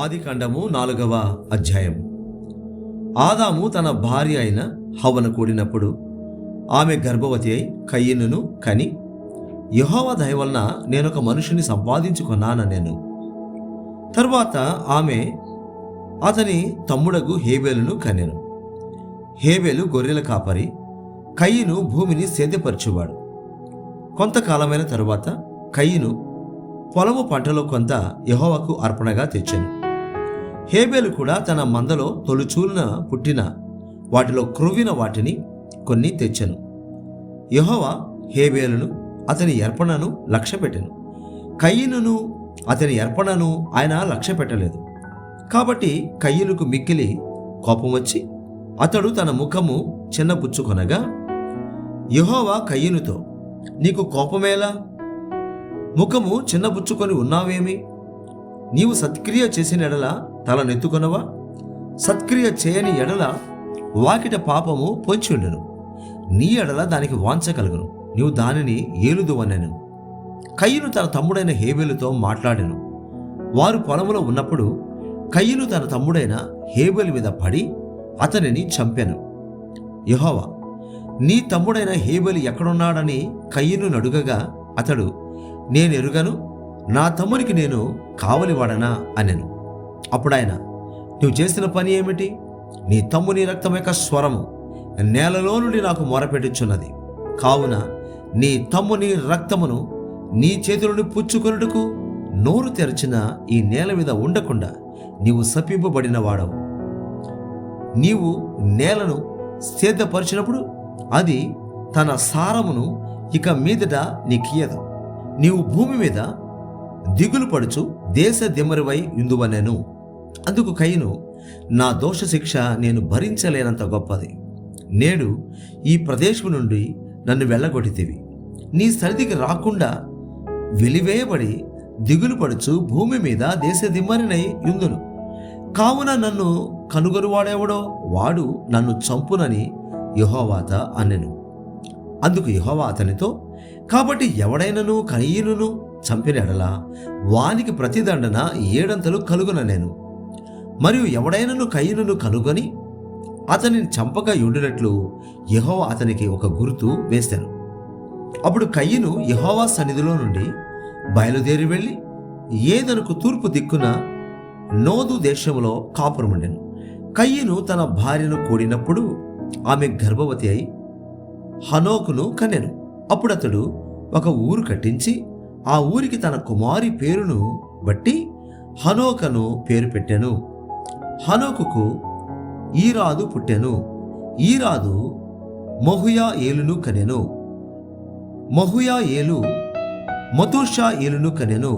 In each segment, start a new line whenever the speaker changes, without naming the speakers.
ఆదికాండము 4వ అధ్యాయం. ఆదాము తన భార్య అయిన హవ్వను కూడినప్పుడు ఆమె గర్భవతి అయి కయీనును కని, యెహోవా దయ వలన నేనొక మనుషుని సంపాదించుకున్నానెను. తరువాత ఆమె అతని తమ్ముడగు హేబేలును కనెను. హేబేలు గొర్రెల కాపరి, కయీను భూమిని సేద్యపరచువాడు. కొంతకాలమైన తరువాత కయీను పొలము పంటలో కొంత యెహోవాకు అర్పణగా తెచ్చెను. హేబేలు కూడా తన మందలో తొలుచూలున పుట్టిన వాటిలో క్రొవ్విన వాటిని కొన్ని తెచ్చెను. యెహోవా హేబేలును అతని అర్పణను లక్ష్యపెట్టెను. కయీనును అతని అర్పణను ఆయన లక్ష్యపెట్టలేదు. కాబట్టి కయీనుకు మిక్కిలి కోపం వచ్చి అతడు తన ముఖము చిన్నపుచ్చుకొనగా, యెహోవా కయీనుతో, నీకు కోపమేలా? ముఖము చిన్నబుచ్చుకొని ఉన్నావేమి? నీవు సత్క్రియ చేసిన ఎడల తల నెత్తుకొనవా? సత్క్రియ చేయని ఎడల వాకిట పాపము పొంచి ఉండెను. నీ ఎడల దానికి వాంఛ కలుగును, నీవు దానిని ఏలుదువనెను. కయీను తన తమ్ముడైన హేబేలుతో మాట్లాడెను. వారు పొలములో ఉన్నప్పుడు కయీను తన తమ్ముడైన హేబేలు మీద పడి అతనిని చంపెను. యెహోవా, నీ తమ్ముడైన హేబేలు ఎక్కడున్నాడని కయీను అడుగగా అతడు, నేనెరుగను, నా తమ్మునికి నేను కావలివాడనా అనెను. అప్పుడాయన, నువ్వు చేసిన పని ఏమిటి? నీ తమ్ముని రక్తం యొక్క స్వరము నేలలో నుండి నాకు మొరపెట్టుచున్నది. కావున నీ తమ్ముని రక్తమును నీ చేతులను పుచ్చుకొనుటకు నోరు తెరచిన ఈ నేల మీద ఉండకుండా నీవు శపింపబడిన వాడవు. నీవు నేలను సేద్యపరిచినప్పుడు అది తన సారమును ఇక మీదట నీకియదు. నీవు భూమి మీద దిగులు పడుచు దేశ దిమ్మరివై ఇందువనెను. అందుకు కయీను, నా దోష శిక్ష నేను భరించలేనంత గొప్పది. నేడు ఈ ప్రదేశం నుండి నన్ను వెళ్ళగొట్టితివి. నీ సన్నిధికి రాకుండా వెలివేయబడి దిగులు పడుచు భూమి మీద దేశ దిమ్మరినై యుందును. కావున నన్ను కనుగొనువాడెవడో వాడు నన్ను చంపునని యెహోవాత అనెను. అందుకు యెహోవా అతనితో, కాబట్టి ఎవడైనను కయీనును చంపిన ఎడల వానికి ప్రతిదండన 7 అంతలు కలుగుననెను. మరియు ఎవడైనను కయీనును కనుగొని అతనిని చంపక ఉండినట్లు యెహోవా అతనికి ఒక గుర్తు వేసెను. అప్పుడు కయీను యెహోవా సన్నిధిలో నుండి బయలుదేరి వెళ్ళి ఏదెనుకు తూర్పు దిక్కున నోదు దేశంలో కాపురముండెను. కయీను తన భార్యను కూడినప్పుడు ఆమె గర్భవతి అయి హనోకును కనెను. అప్పుడు అతడు ఒక ఊరు కట్టించి ఆ ఊరికి తన కుమారి పేరును బట్టి హనోకను పేరు పెట్టెను. హనోకుకు ఈరాదు పుట్టెను. ఈరాదు మహుయా ఏలును కనెను. మహుయా ఏలు మతూషా ఏలును కనెను.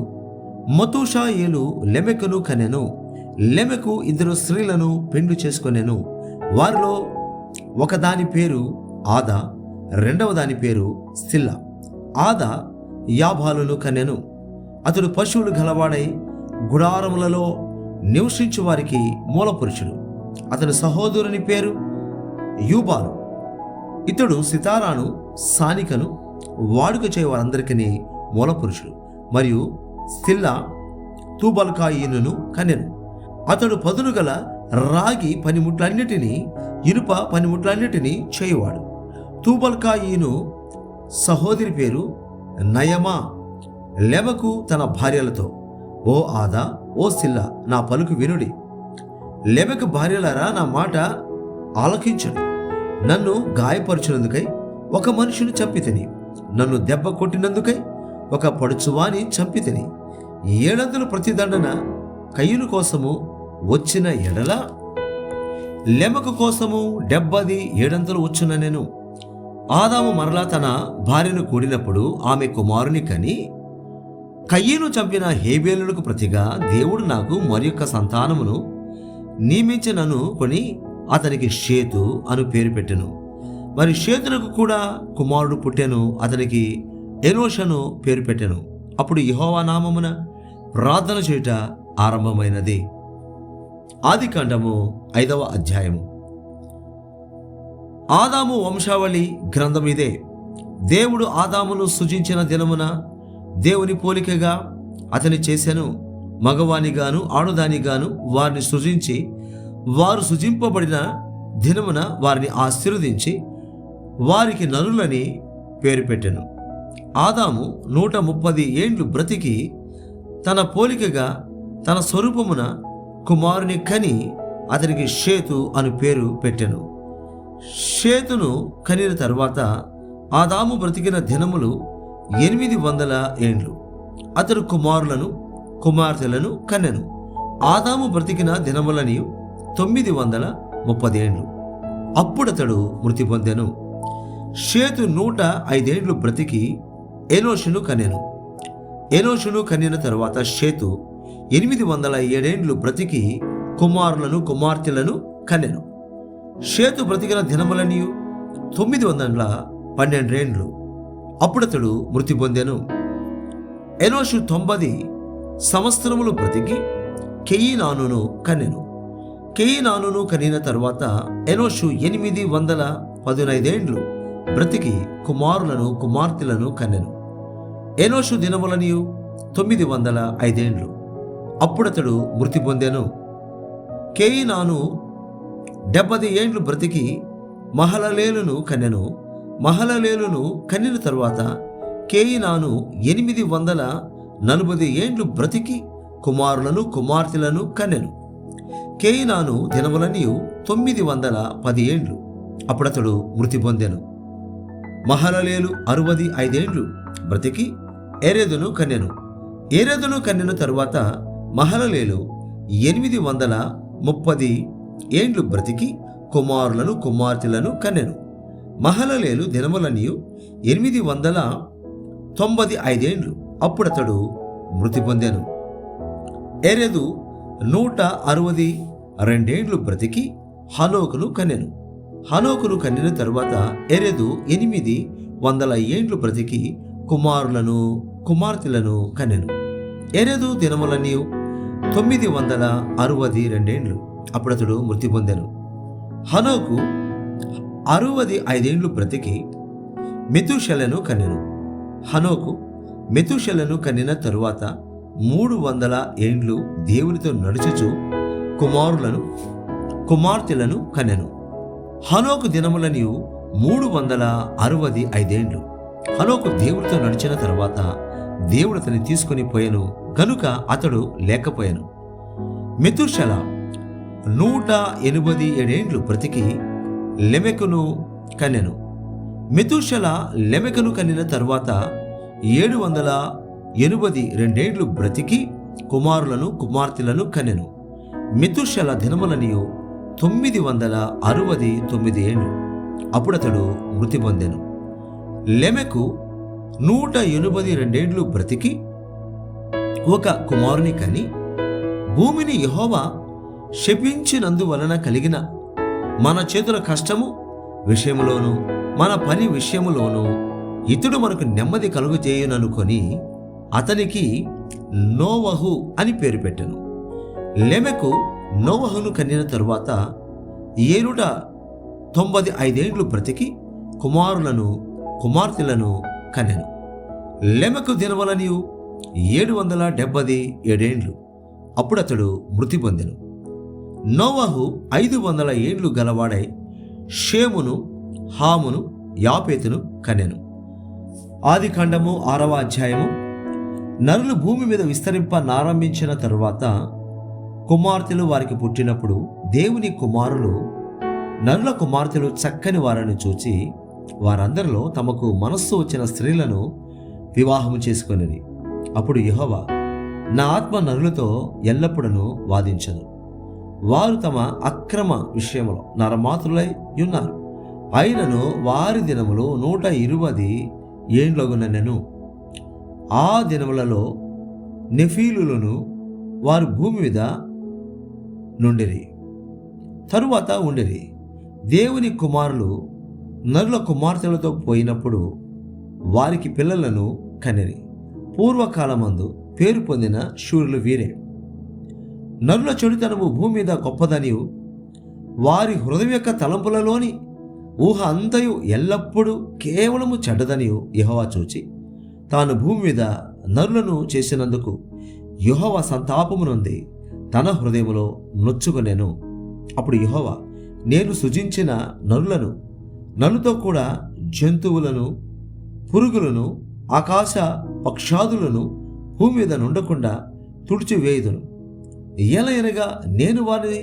మతూషా ఏలు లెమెకును కనెను. లెమెకు 2 స్త్రీలను పెండ్లి చేసుకొనెను. వారిలో ఒకదాని పేరు ఆదా, రెండవ దాని పేరు సిల్లా. ఆదా యాబాలును కనెను. అతడు పశువులు గలవాడై గుడారములలో నివసించు వారికి మూలపురుషుడు. అతని సహోదరుని పేరు యూబాలు. ఇతడు సితారాను, సానికను వాడుక చేయవారందరికీ మూలపురుషుడు. మరియు సిల్లా తూబల్కాయినును కనెను. అతడు పదును గల రాగి పనిముట్లన్నిటినీ, ఇనుప పనిముట్లన్నిటినీ చేయువాడు. తూబల్కాయిను సహోదరి పేరు నయమా. లెమకు తన భార్యలతో, ఓ ఆదా, ఓ సిల్లా, నా పలుకు వినుడి. లెమకు భార్యలారా, నా మాట ఆలకించుడి. నన్ను గాయపరచినందుకై ఒక మనుషుని చంపితిని. నన్ను దెబ్బ కొట్టినందుకై ఒక పడుచువాని చంపితిని. 7 అంతలు ప్రతిదండన కయీను కోసము వచ్చిన ఎడల లెమకు కోసము 7 అంతలు వచ్చుననెను. ఆదాము మరలా తన భార్యను కూడినప్పుడు ఆమె కుమారుని కని, కయీను చంపిన హేబేలునకు ప్రతిగా దేవుడు నాకు మరియొక్క సంతానమును నియమించినను కొని అతనికి షేతు అను పేరు పెట్టెను. మరి షేతునకు కూడా కుమారుడు పుట్టెను. అతనికి ఎనోషను పేరు పెట్టెను. అప్పుడు యెహోవా నామమున ప్రార్థన చేయుట ఆరంభమైనది. ఆదికాండము 5వ అధ్యాయము. ఆదాము వంశావళి గ్రంథం ఇదే. దేవుడు ఆదామును సృజించిన దినమున దేవుని పోలికగా అతని చేసెను. మగవానిగాను ఆడదానిగాను వారిని సృజించి వారు సృజింపబడిన దినమున వారిని ఆశీర్వదించి వారికి నరులని పేరు పెట్టెను. ఆదాము 130 ఏండ్లు బ్రతికి తన పోలికగా తన స్వరూపమున కుమారుని కని అతనికి షేతు అని పేరు పెట్టెను. షేతును కనిన తరువాత ఆదాము బ్రతికిన దినములు 800 ఏండ్లు. అతడు కుమారులను కుమార్తెలను కన్నెను. ఆదాము బ్రతికిన దినములని 930 ఏండ్లు. అప్పుడతడు మృతి పొందెను. షేతు 105 ఏండ్లు బ్రతికి ఎనోషును కనెను. ఎనోషును కనిన తరువాత షేతు 807 ఏండ్లు బ్రతికి కుమారులను కుమార్తెలను కనెను. షేతు బ్రతికిన దినములని 912 ఏండ్లు. అప్పుడతడు మృతి పొందెను. ఎనోషు 90 సంవత్సరములు బ్రతికి కెయీనానును కనెను. కెయీనానును కనిన తరువాత ఎనోషు 815 ఏండ్లు బ్రతికి కుమారులను కుమార్తెలను కన్నెను. ఎనోషు దినములని 905 ఏండ్లు. అప్పుడతడు మృతి పొందెను. కెయీనాను 70 ఏండ్లు బ్రతికి మహలలేలును కన్నెను. మహలలేలును కన్నిన తరువాత కెయీనాను 840 ఏండ్లు బ్రతికి కుమారులను కుమార్తెలను కన్నెను. కెయీనాను దినములని 910 ఏండ్లు. అప్పుడతడు మృతి పొందెను. మహలలేలు 65 ఏండ్లు బ్రతికి ఎరెదును కన్నెను. ఎరెదును కన్నెను తరువాత మహలలేలు 830 ఏండ్లు బ్రతికి కుమారులను కుమార్తెలను కన్నెను. మహలలేలు దినములని 895 ఏండ్లు. అప్పుడతడు మృతి పొందెను. ఎరెదు 162 ఏండ్లు బ్రతికి హనోకును కన్నెను. హనోకును కన్నిన తరువాత ఎరెదు 800 ఏండ్లు బ్రతికి కుమారులను కుమార్తెలను కన్నెను. ఎరెదు దినములని 962 ఏండ్లు. అప్పుడతడు మృతి పొందెను. హనోకు 65 ఏండ్లు బ్రతికి మెతూషెలను కన్నెను. హనోకు మెతూషెలను కన్నిన తరువాత 300 ఏండ్లు దేవునితో నడుచుచు కుమారులను కుమార్తెలను కన్నెను. హనోకు దినములని 365 ఏండ్లు. హనోకు దేవుడితో నడిచిన తరువాత దేవుడు అతన్ని తీసుకొని పోయెను గనుక అతడు లేకపోయాను. మెతూషెల 187 ఏండ్లు బ్రతికి లెమెకును కన్నెను. మెతూషెల లెమెకును కన్నిన తరువాత 782 ఏండ్లు బ్రతికి కుమారులను కుమార్తెలను కన్నెను. మెతూషెల దినములని 969 ఏండ్లు. అప్పుడతడు మృతి పొందెను. లెమెకు 182 ఏండ్లు బ్రతికి ఒక కుమారుని కని భూమిని యెహోవా శపించినందువలన కలిగిన మన చేతుల కష్టము విషయములోను మన పని విషయములోను ఇతడు మనకు నెమ్మది కలుగజేయుననుకొని అతనికి నోవహు అని పేరు పెట్టెను. లెమెకు నోవహును కన్నిన తరువాత 795 ఏండ్లు బ్రతికి కుమారులను కుమార్తెలను కన్నెను. లెమెకు దినములని 777 ఏండ్లు. అప్పుడతడు మృతి పొందెను. నోవహు 500 ఏండ్లు గలవాడై షేమును హామును యాపేతును కన్నెను. ఆదికాండము 6వ అధ్యాయము. నరులు భూమి మీద విస్తరింపనారంభించిన తరువాత కుమార్తెలు వారికి పుట్టినప్పుడు దేవుని కుమారులు నరుల కుమార్తెలు చక్కని వారిని చూచి వారందరిలో తమకు మనస్సు వచ్చిన స్త్రీలను వివాహము చేసుకొనిది. అప్పుడు యెహోవా నా ఆత్మ నరులతో ఎల్లప్పుడూ వాదించదు. వారు తమ అక్రమ విషయంలో నరమాతులై ఉన్నారు. అయినను వారి దినములు 120 ఏండ్లగునెను. ఆ దినములలో నెఫీలులను వారు భూమి మీద నుండిరి తరువాత ఉండిరి. దేవుని కుమారులు నరుల కుమార్తెలతో పోయినప్పుడు వారికి పిల్లలను కనిరి. పూర్వకాలమందు పేరు పొందిన శూరులు వీరే. నరుల చెడుతనము భూమి మీద గొప్పదనియు వారి హృదయం యొక్క తలంపులలోని ఊహ అంతయు ఎల్లప్పుడూ కేవలము చెడ్డదనియు యెహోవా చూచి తాను భూమి మీద నరులను చేసినందుకు యెహోవా సంతాపము నొంది తన హృదయములో నొచ్చుకొనెను. అప్పుడు యెహోవా, నేను సృజించిన నరులను, నరులతో కూడా జంతువులను, పురుగులను, ఆకాశ పక్షాదులను భూమి మీద నుండకుండా తుడిచివేయుదును. ఎలయనగా నేను వారిని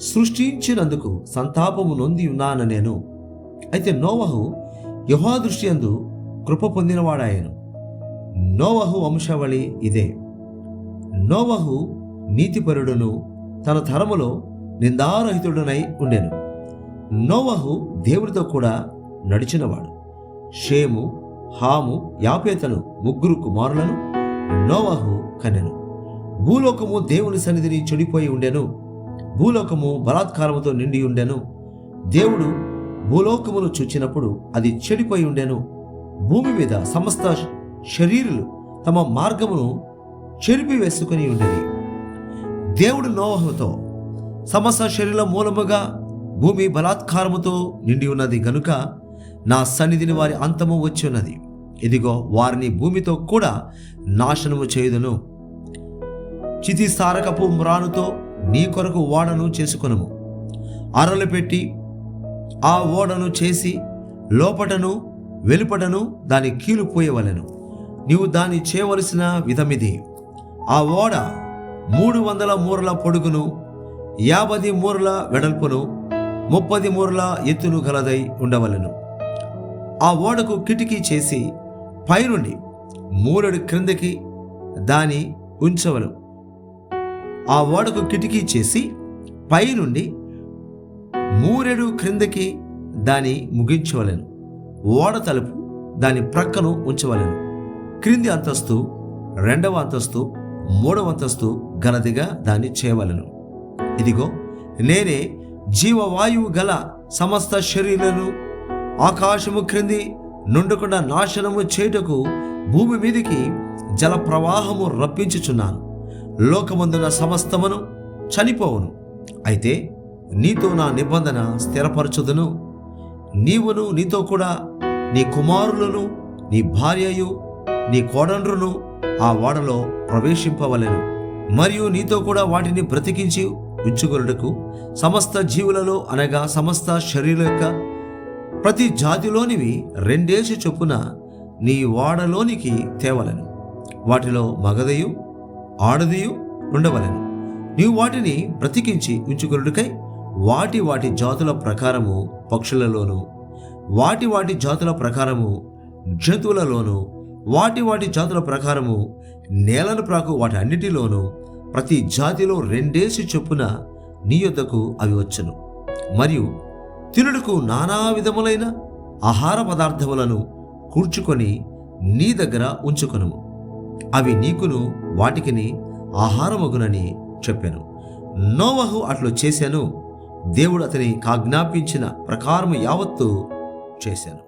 సృష్టించినందుకు సంతాపము నొంది ఉన్నాను నేను. అయితే నోవహు యెహోవా దృష్టి యందు కృప పొందినవాడాయను. నోవహు వంశావళి ఇదే. నోవహు నీతిపరుడును, తన తరములో నిందారహితుడునై ఉండెను. నోవహు దేవుడితో కూడా నడిచినవాడు. షేము, హాము, యాపేతను ముగ్గురు కుమారులను నోవహు కనెను. భూలోకము దేవుని సన్నిధిని చెడిపోయి ఉండెను. భూలోకము బలాత్కారముతో నిండి ఉండెను. దేవుడు భూలోకమును చూచినప్పుడు అది చెడిపోయి ఉండెను. భూమి మీద సమస్త శరీరులు తమ మార్గమును చెరిపివేసుకుని ఉండేది. దేవుడు నోవహుతో, సమస్త శరీరం మూలముగా భూమి బలాత్కారముతో నిండి ఉన్నది గనుక నా సన్నిధిని వారి అంతము వచ్చి ఉన్నది. ఇదిగో వారిని భూమితో కూడా నాశనము చేయుదును. చితిసారకపు మ్రానుతో నీ కొరకు ఓడను చేసుకొనుము. అరలు పెట్టి ఆ ఓడను చేసి లోపటను వెలుపటను దాని కీలు పోయవలెను. నీవు దాన్ని చేయవలసిన విధమిది. ఆ ఓడ 300 మూరల పొడుగును, 50 మూరల వెడల్పును, 30 మూరల ఎత్తును గలదై ఉండవలెను. ఆ ఓడకు కిటికీ చేసి పైనుండి 3 క్రిందకి దాని ఉంచవలను. ఆ ఓడకు కిటికీ చేసి పైనుండి 3 క్రిందకి దాని ముగించవలెను. ఓడ తలుపు దాని ప్రక్కను ఉంచవలెను. క్రింది అంతస్తు, 2వ అంతస్తు, 3వ అంతస్తు గలదిగా దాన్ని చేయవలెను. ఇదిగో నేనే జీవవాయువు గల సమస్త శరీరాలను ఆకాశము క్రింది నుండకుండా నాశనము చేయుటకు భూమి మీదికి జల ప్రవాహము రప్పించుచున్నాను. లోకమందున సమస్తమును చనిపోవును. అయితే నీతో నా నిబంధన స్థిరపరచుదును. నీవును, నీతో కూడా నీ కుమారులను, నీ భార్యయు, నీ కోడండ్రును ఆ ఓడలో ప్రవేశింపవలెను. మరియు నీతో కూడా వాటిని బ్రతికించి ఉంచుకొనుటకు సమస్త జీవులలో, అనగా సమస్త శరీరం యొక్క ప్రతి జాతిలోనివి 2 చొప్పున నీ ఓడలోనికి తేవలెను. వాటిలో మగదయు ఆడదియు ఉండవలెను. నీవు వాటిని బ్రతికించి ఉంచుకొనుటకై వాటి వాటి జాతుల ప్రకారము పక్షులలోను, వాటి వాటి జాతుల ప్రకారము జంతువులలోను, వాటి వాటి జాతుల ప్రకారము నేలను ప్రాకు వాటి అన్నిటిలోనూ ప్రతి జాతిలో 2 చొప్పున నీ యొద్దకు అవి వచ్చును. మరియు తినుటకు నానా విధములైన ఆహార పదార్థములను కూర్చుకొని నీ దగ్గర ఉంచుకొనుము. అవి నీకును వాటికిని ఆహారమగునని చెప్పాను. నోవహు అట్లు చేశాను. దేవుడు అతని ఆజ్ఞాపించిన ప్రకారము యావత్తు చేశాను.